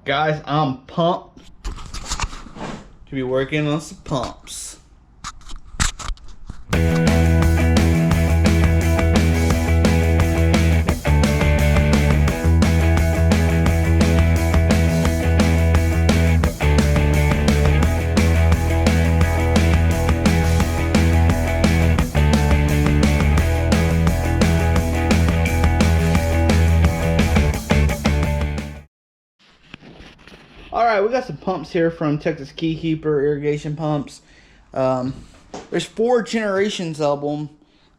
Guys, I'm pumped to be working on some pumps. Alright, we got some pumps here from TexasKeyKeeper irrigation pumps. There's 4 generations of them.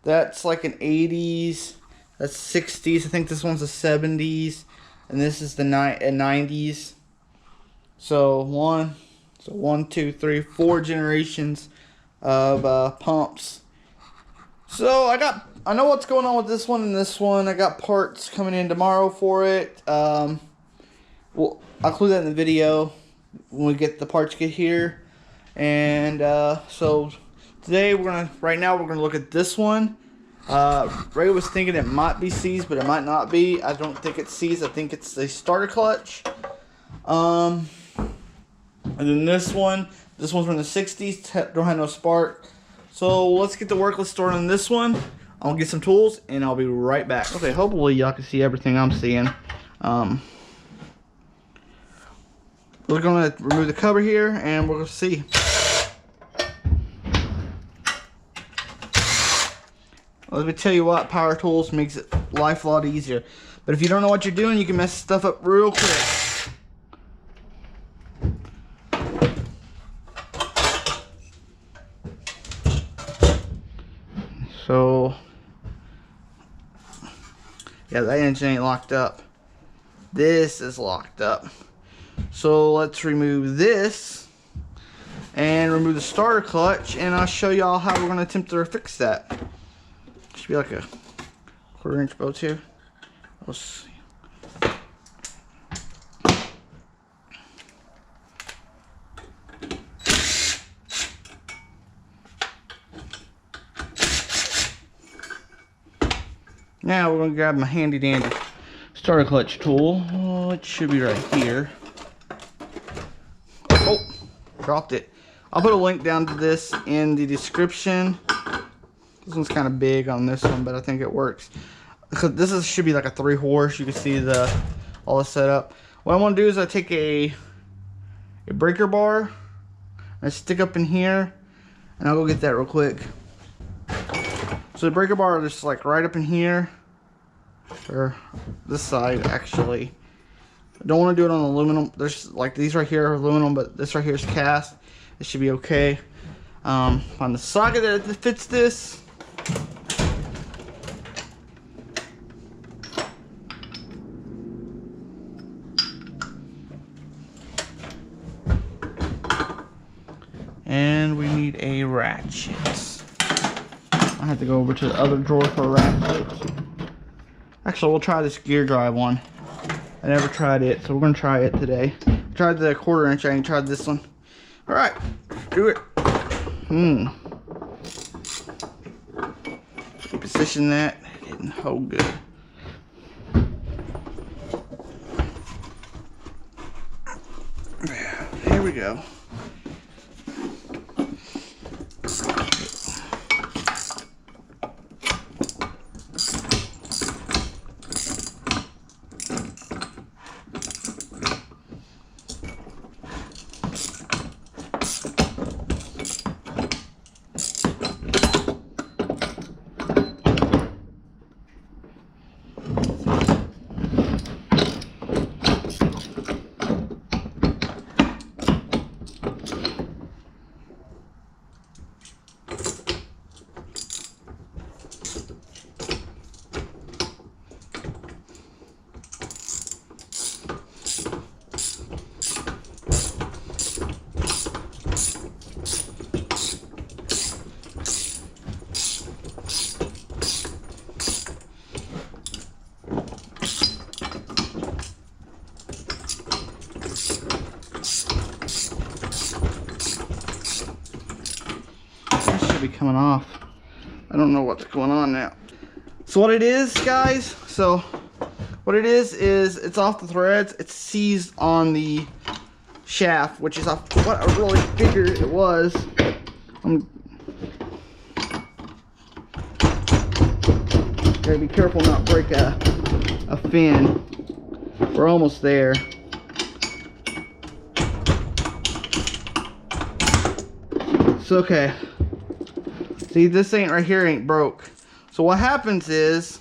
That's like an 80s, that's 60s. I think this one's a 70s, and this is the 90s. So 1, 2, 3, 4 generations of pumps. So I know what's going on with this one and this one. I got parts coming in tomorrow for it. Well, I'll include that in the video when we get the parts get here. And so today right now we're gonna look at this one. Ray was thinking it might be seized, but it might not be. I don't think it's seized. I think it's the starter clutch. And then this one's from the 60s. Don't have no spark. So let's get to work. Let's start on this one. I'll get some tools and I'll be right back. Okay, hopefully y'all can see everything I'm seeing. We're going to remove the cover here and we're going to see. Let me tell you what, power tools makes life a lot easier. But if you don't know what you're doing, you can mess stuff up real quick. So, yeah, that engine ain't locked up. This is locked up. So let's remove this and remove the starter clutch, and I'll show y'all how we're going to attempt to fix that. Should be like a 1/4 inch bolt here. Let's see. Now we're going to grab my handy dandy starter clutch tool. Oh, it should be right here. Oh, dropped it. I'll put a link down to this in the description. This one's kind of big on this one, but I think it works. This should be like a 3-horse. You can see all the setup. What I want to do is I take a breaker bar and I stick up in here, and I'll go get that real quick. So the breaker bar is just like right up in here, or this side actually. I don't want to do it on aluminum. There's like these right here are aluminum, but this right here is cast. It should be okay. On the socket that fits this, and we need a ratchet. I have to go over to the other drawer for a ratchet. Actually, we'll try this gear drive one. I never tried it, so we're gonna try it today. I tried the 1/4 inch. I ain't tried this one. All right, do it. Position that. It didn't hold good. Here we go. Be coming off. I don't know what's going on now. So what it is, guys, so What it is it's off the threads. It's seized on the shaft, which is off what I really figured it was. Gotta be careful not break a fin. We're almost there. It's okay. See, this ain't right here ain't broke. So what happens is,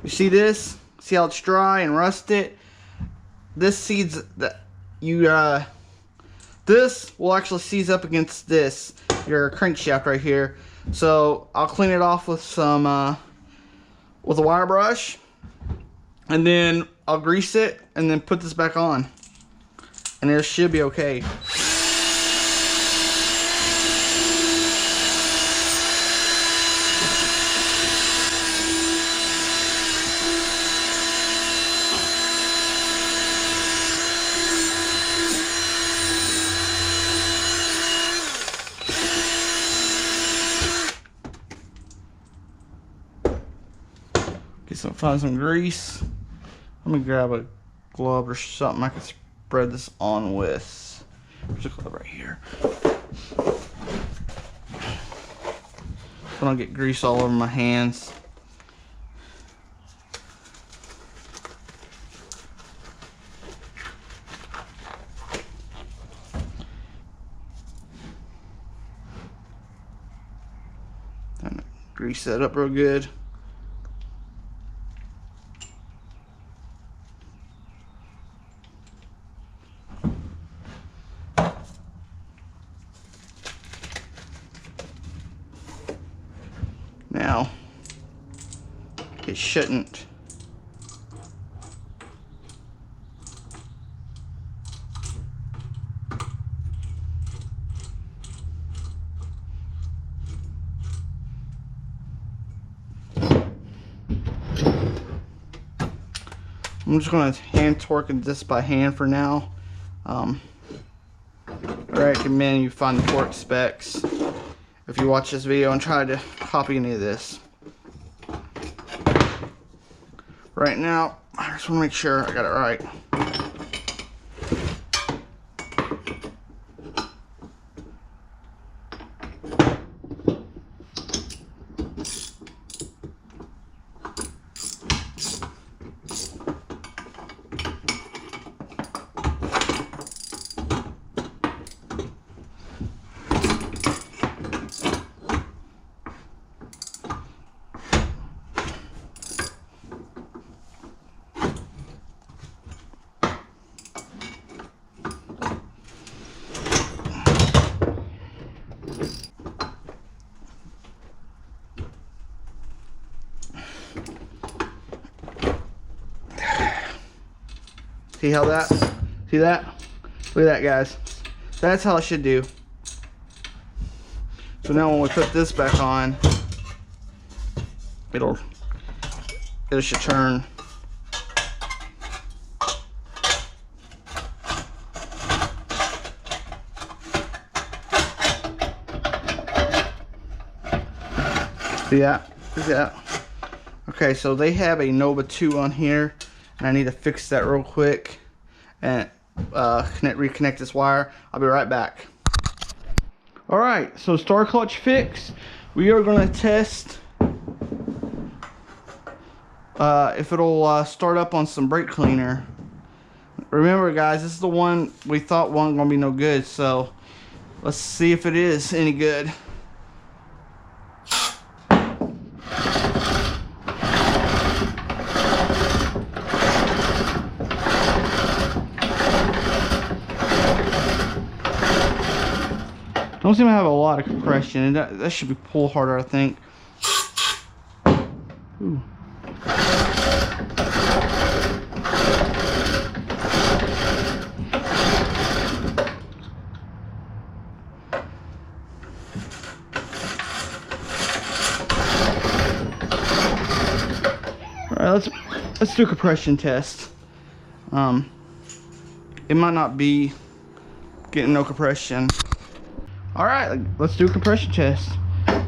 you see this? See how it's dry and rusted? This seeds that you this will actually seize up against this, your crankshaft right here. So I'll clean it off with some with a wire brush, and then I'll grease it and then put this back on, and it should be okay. Find some grease. Let me grab a glove or something I can spread this on with. There's a glove right here. So I don't get grease all over my hands. And grease that up real good. Now, it shouldn't. I'm just going to hand torque this by hand for now. I recommend you find the torque specs if you watch this video and try to copy any of this. Right now, I just want to make sure I got it right. See how that? See that? Look at that, guys. That's how it should do. So now when we put this back on, it should turn. See that? See that? Okay, so they have a Nova 2 on here, and I need to fix that real quick and reconnect this wire. I'll be right back. Alright, so star clutch fix. We are going to test if it'll start up on some brake cleaner. Remember, guys, this is the one we thought wasn't going to be no good, so let's see if it is any good. Don't seem to have a lot of compression, and that should be pull harder, I think. Ooh. All right, let's do a compression test. It might not be getting no compression. Alright, let's do a compression test. I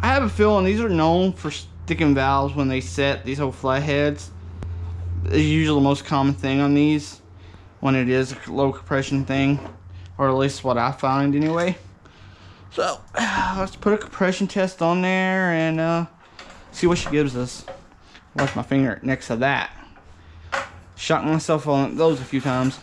have a feeling these are known for thickened valves when they set these old flatheads. It's usually the most common thing on these when it is a low compression thing, or at least what I find anyway. So let's put a compression test on there and see what she gives us. Watch my finger next to that. Shocked myself on those a few times.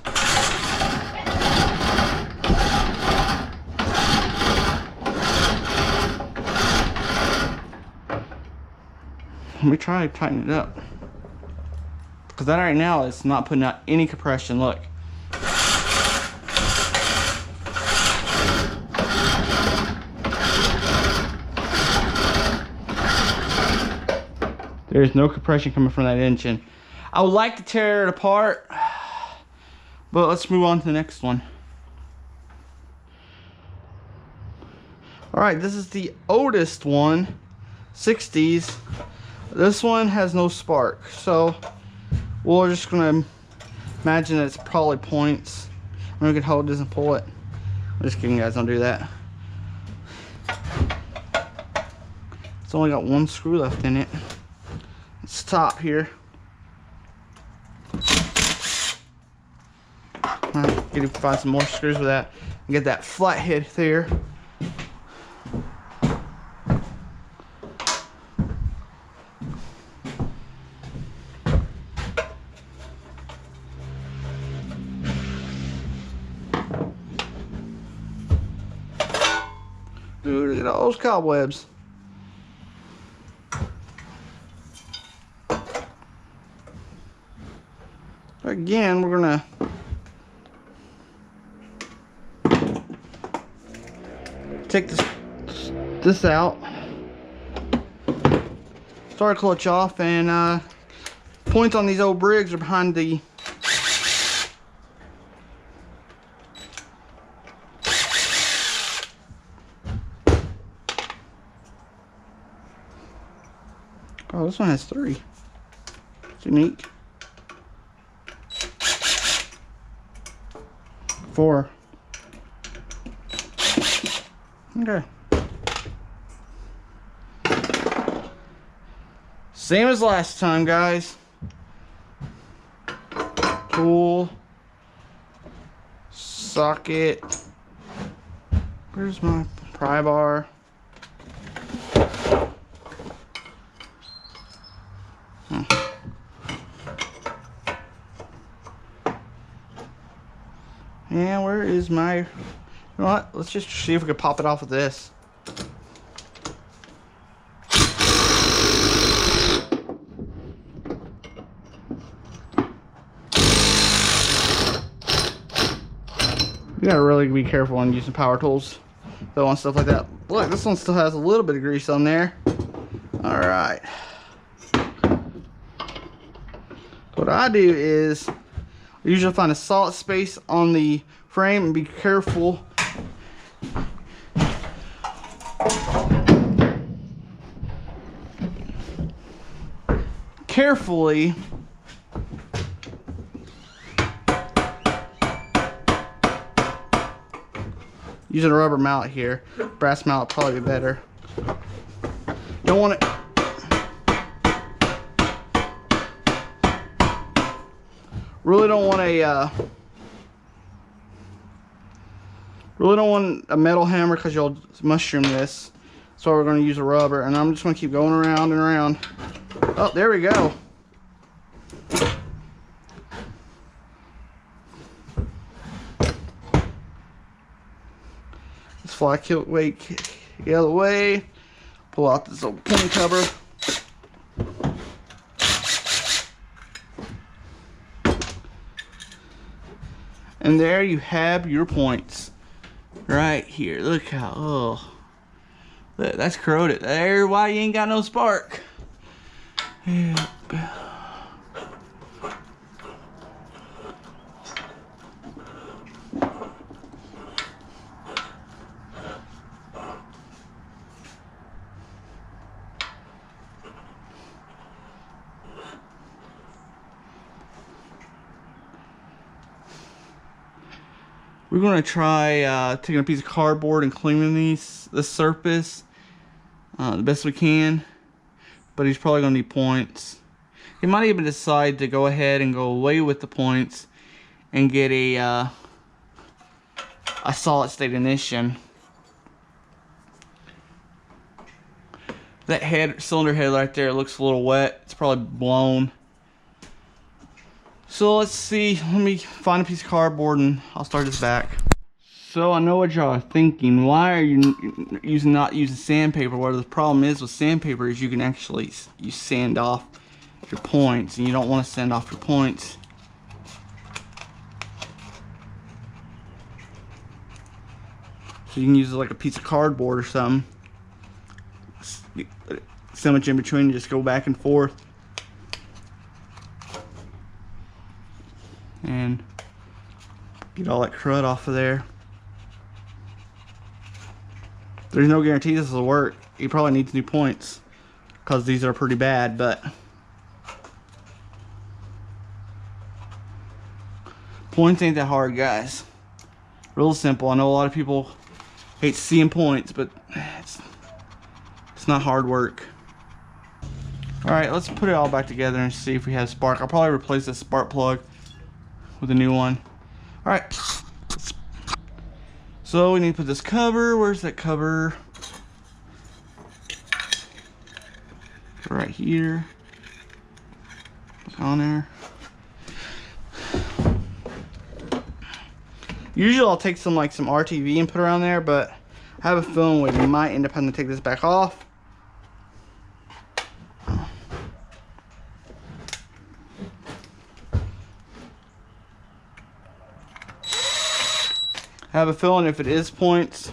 Let me try to tighten it up, because that right now is not putting out any compression. Look. There's no compression coming from that engine. I would like to tear it apart, but let's move on to the next one. Alright, this is the oldest one, 60s. This one has no spark, so we're just gonna imagine that it's probably points. I'm gonna hold this and pull it. I'm just kidding, guys, don't do that. It's only got one screw left in it. It's top here. Get to find some more screws with that and get that flathead there. Dude, look at all those cobwebs. Again, we're gonna take this out, start clutch off, and points on these old Briggs are behind the oh, this one has 3. It's unique. 4. Okay. Same as last time, guys. Tool. Socket. Where's my pry bar? And where is my, you know what, let's just see if we can pop it off with this. You gotta really be careful when using power tools though on stuff like that. Look, this one still has a little bit of grease on there. Alright. What I do is I usually find a solid space on the frame and be careful. Carefully using a rubber mallet here. Brass mallet would probably be better. Don't want it. Really don't want a metal hammer because you'll mushroom this. So we're going to use a rubber, and I'm just going to keep going around and around. Oh, there we go. This fly kilt weight the other way. Pull out this old pin cover. And there you have your points. Right here. Look how, oh. Look, that's corroded. There, why you ain't got no spark. Yep. We're going to try taking a piece of cardboard and cleaning this surface the best we can. but he's probably going to need points. He might even decide to go ahead and go away with the points and get a solid state ignition. That cylinder head right there looks a little wet. It's probably blown. So let's see. Let me find a piece of cardboard and I'll start this back. So I know what y'all are thinking. Why are you not using sandpaper? Well, the problem is with sandpaper is you can actually sand off your points, and you don't want to sand off your points. So you can use like a piece of cardboard or something. Sandwich in between and just go back and forth. And get all that crud off of there. There's no guarantee this will work. He probably needs new points because these are pretty bad, but points ain't that hard, guys. Real simple. I know a lot of people hate seeing points, but it's not hard work. Alright, let's put it all back together and see if we have spark. I'll probably replace this spark plug with a new one. Alright. So we need to put this cover. Where's that cover? Right here. On there. Usually I'll take some RTV and put around there, but I have a feeling we might end up having to take this back off. I have a feeling if it is points,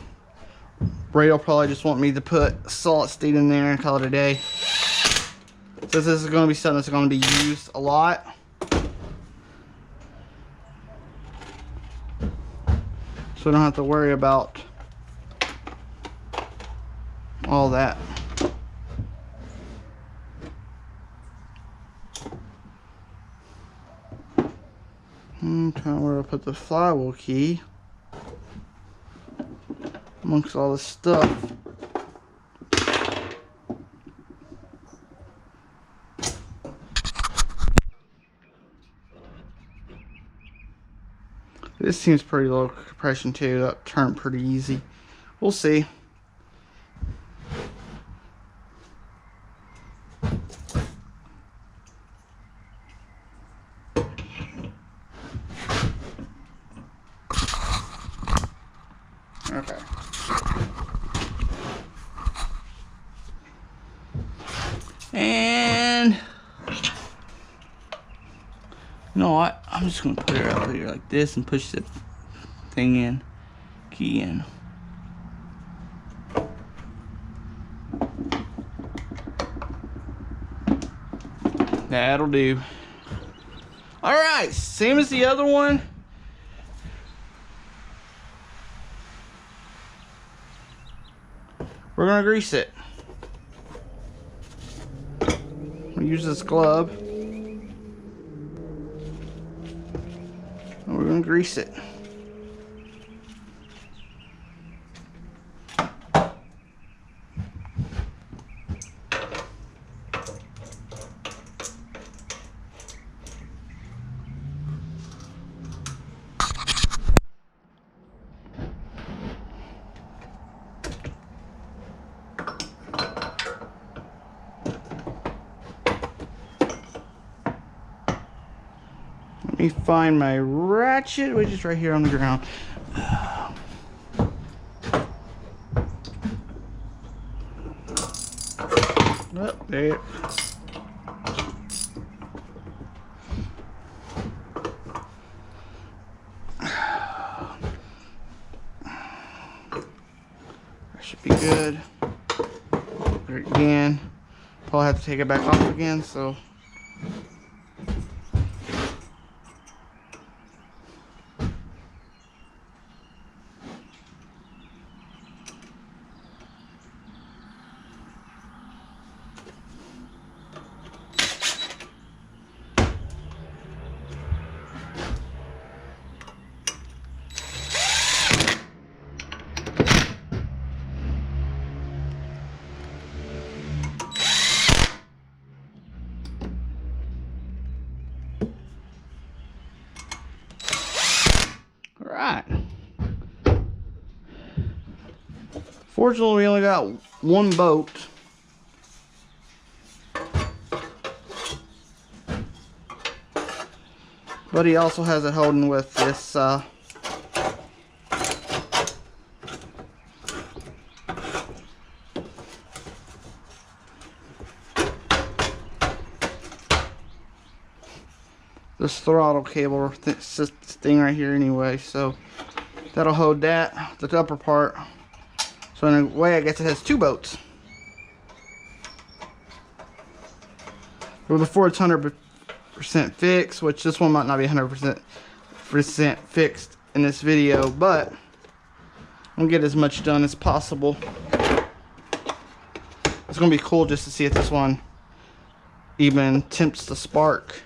Ray will probably just want me to put solid state in there and call it a day. Since this is going to be something that's going to be used a lot. So I don't have to worry about all that. I'm trying to where I put the flywheel key amongst all this stuff. This seems pretty low compression too. That turned pretty easy. We'll see. Okay. And you know what? I'm just gonna put it out here like this and push the thing in, key in. That'll do. All right, same as the other one. We're gonna grease it. We'll use this glove. And we're gonna grease it. Let me find my ratchet, which is right here on the ground. Oh, there. That should be good. There again. Probably have to take it back off again, so. Alright. Fortunately, we only got one bolt. But he also has it holding with this this throttle cable thing right here anyway, so that'll hold that, the upper part. So in a way, I guess it has two boats. Well, before it's 100% fixed, which this one might not be 100% fixed in this video, but I'm gonna get as much done as possible. It's gonna be cool just to see if this one even attempts to spark.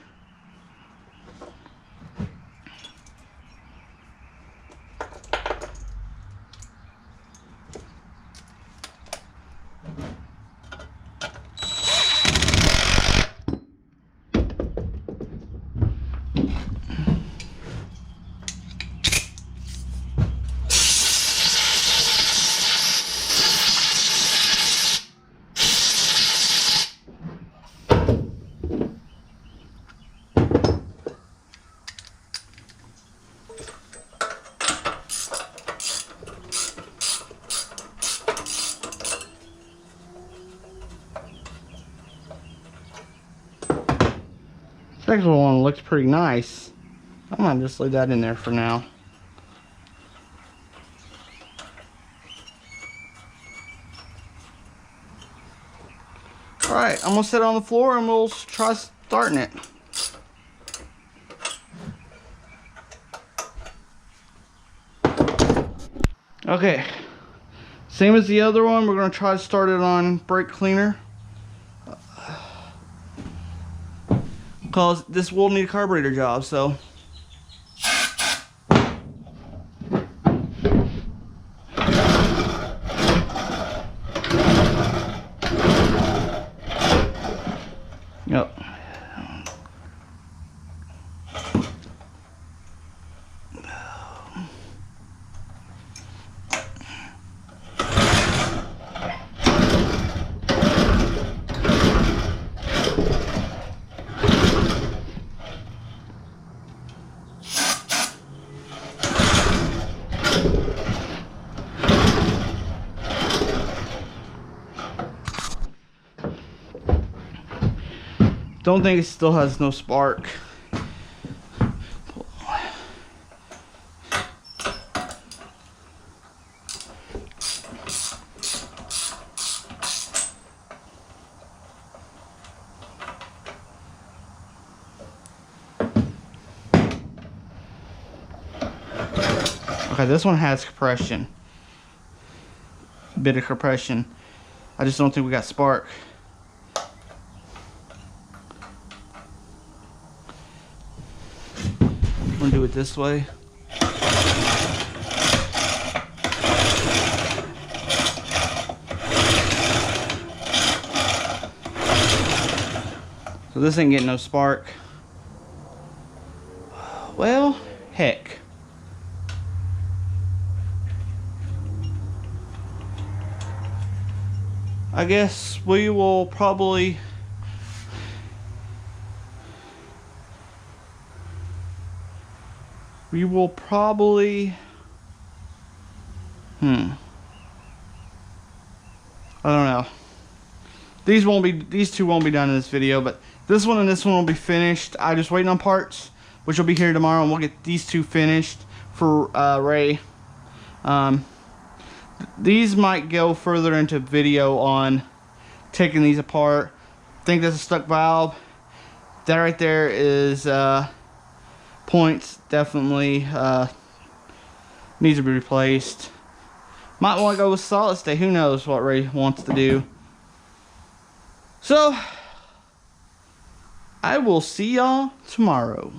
This next one looks pretty nice. I might just leave that in there for now. Alright, I'm gonna set it on the floor and we'll try starting it. Okay, same as the other one, we're gonna try to start it on brake cleaner. Because this will need a carburetor job, so. Yep. Don't think it still has no spark. Okay, this one has compression. A bit of compression. I just don't think we got spark. I'm gonna do it this way. So this ain't getting no spark. Well, heck. I guess we will probably I don't know. These two won't be done in this video, but this one and this one will be finished. I'm just waiting on parts, which will be here tomorrow, and we'll get these two finished for Ray. These might go further into video on taking these apart. I think that's a stuck valve. That right there is points, definitely needs to be replaced. Might want to go with solid state. Who knows what Ray wants to do. So I will see y'all tomorrow.